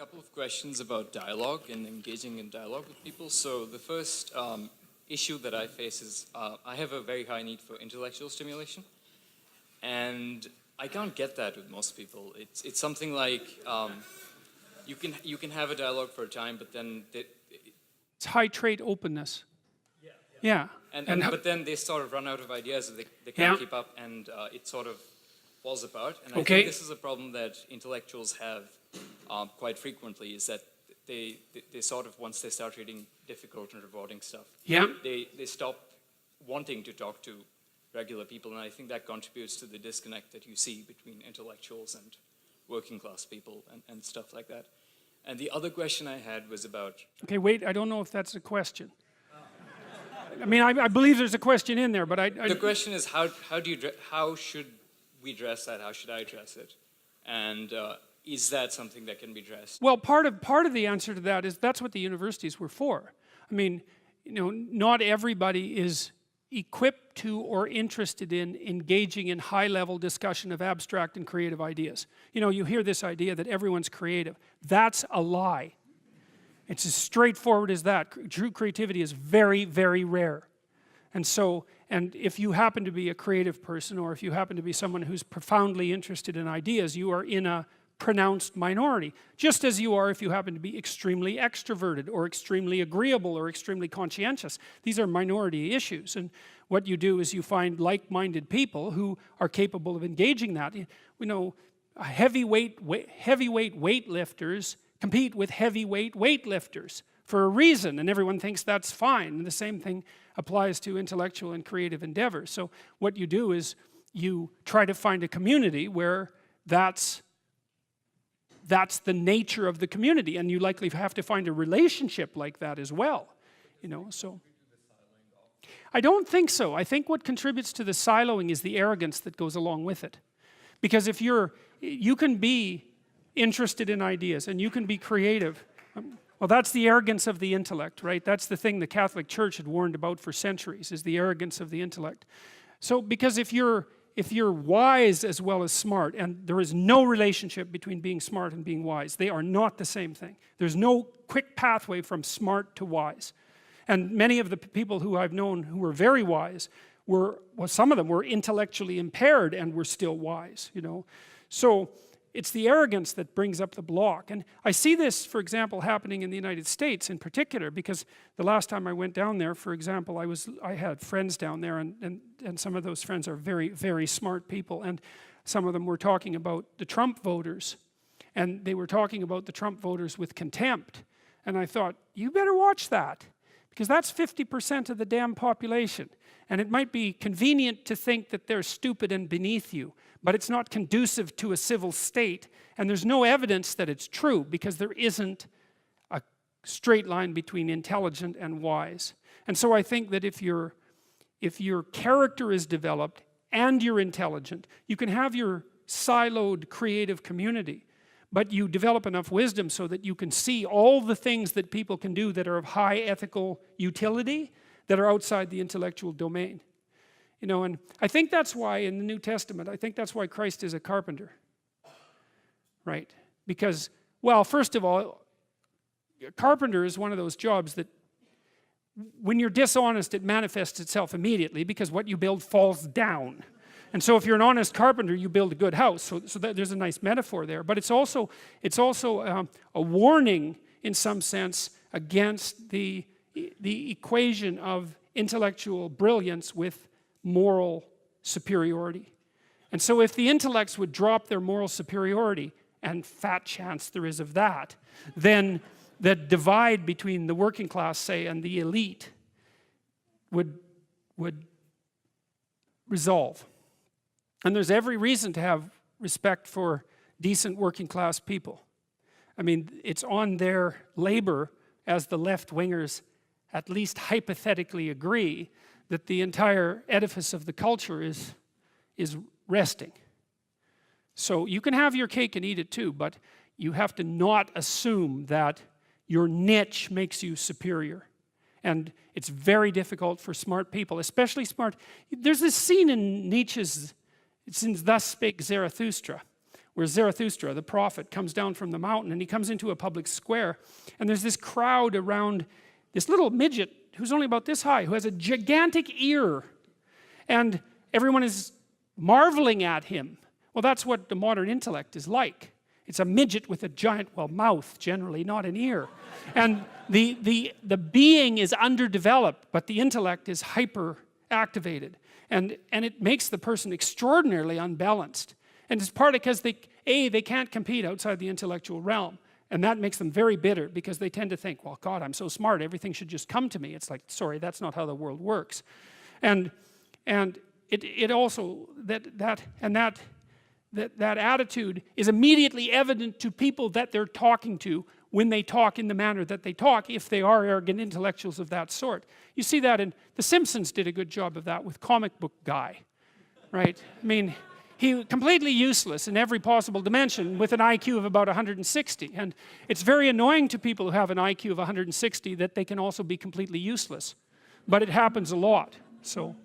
couple of questions about dialogue and engaging in dialogue with people. So the first issue that I face is I have a very high need for intellectual stimulation, and I can't get that with most people. It's something like you can have a dialogue for a time, but then it's high trait openness. Yeah. But then they sort of run out of ideas, and they can't keep up, and it sort of falls apart. And I think this is a problem that intellectuals have quite frequently, is that they sort of, once they start reading difficult and rewarding stuff, they stop wanting to talk to regular people, and I think that contributes to the disconnect that you see between intellectuals and working class people and stuff like that. And the other question I had was about... Okay, wait, I don't know if that's a question. I mean, I believe there's a question in there, but The question is, how should we address that? How should I address it? And is that something that can be addressed? Well, part of the answer to that is that's what the universities were for. I mean, you know, not everybody is equipped to or interested in engaging in high-level discussion of abstract and creative ideas. You know, you hear this idea that everyone's creative. That's a lie. It's as straightforward as that. True creativity is very, very rare. And so, and if you happen to be a creative person, or if you happen to be someone who's profoundly interested in ideas, you are in a pronounced minority. Just as you are if you happen to be extremely extroverted, or extremely agreeable, or extremely conscientious. These are minority issues. And what you do is you find like-minded people who are capable of engaging that. You know, heavyweight weightlifters compete with heavyweight weightlifters for a reason, and everyone thinks that's fine. And the same thing applies to intellectual and creative endeavors. So what you do is you try to find a community where that's the nature of the community, and you likely have to find a relationship like that as well, you know. So I don't think so. I think what contributes to the siloing is the arrogance that goes along with it. Because if you can be interested in ideas and you can be creative, well, that's the arrogance of the intellect, right? That's the thing the Catholic Church had warned about for centuries, is the arrogance of the intellect. So because if you're wise as well as smart, and there is no relationship between being smart and being wise, they are not the same thing. There's no quick pathway from smart to wise. And many of the people who I've known who were very wise well, some of them were intellectually impaired and were still wise, you know. So it's the arrogance that brings up the block. And I see this, for example, happening in the United States in particular, because the last time I went down there, for example, I had friends down there, and some of those friends are very, very smart people, and some of them were talking about the Trump voters, and they were talking about the Trump voters with contempt. And I thought, you better watch that, because that's 50% of the damn population. And it might be convenient to think that they're stupid and beneath you, but it's not conducive to a civil state, and there's no evidence that it's true, because there isn't a straight line between intelligent and wise. And so I think that if your character is developed and you're intelligent, you can have your siloed creative community, but you develop enough wisdom so that you can see all the things that people can do that are of high ethical utility that are outside the intellectual domain. You know, and I think that's why in the New Testament, I think that's why Christ is a carpenter. Right? Because, well, first of all, a carpenter is one of those jobs that when you're dishonest, it manifests itself immediately, because what you build falls down. And so if you're an honest carpenter, you build a good house. So there's a nice metaphor there. But it's also a warning, in some sense, against the equation of intellectual brilliance with moral superiority. And so if the intellects would drop their moral superiority, and fat chance there is of that, then the divide between the working class, say, and the elite would resolve. And there's every reason to have respect for decent working class people. I mean, it's on their labor, as the left-wingers at least hypothetically agree, that the entire edifice of the culture is resting. So you can have your cake and eat it too, but you have to not assume that your niche makes you superior. And it's very difficult for smart people, especially smart. There's this scene in Nietzsche's, it's in Thus Spake Zarathustra, where Zarathustra, the prophet, comes down from the mountain, and he comes into a public square, and there's this crowd around this little midget who's only about this high, who has a gigantic ear, and everyone is marveling at him. Well, that's what the modern intellect is like. It's a midget with a giant, well, mouth generally, not an ear. And the being is underdeveloped, but the intellect is hyper activated. And it makes the person extraordinarily unbalanced. And it's partly because they can't compete outside the intellectual realm. And that makes them very bitter, because they tend to think, well, God, I'm so smart, everything should just come to me. It's like, sorry, that's not how the world works. And it also, that attitude is immediately evident to people that they're talking to when they talk in the manner that they talk, if they are arrogant intellectuals of that sort. You see that in, The Simpsons did a good job of that with Comic Book Guy, right? I mean, he completely useless in every possible dimension with an IQ of about 160. And it's very annoying to people who have an IQ of 160 that they can also be completely useless. But it happens a lot, so.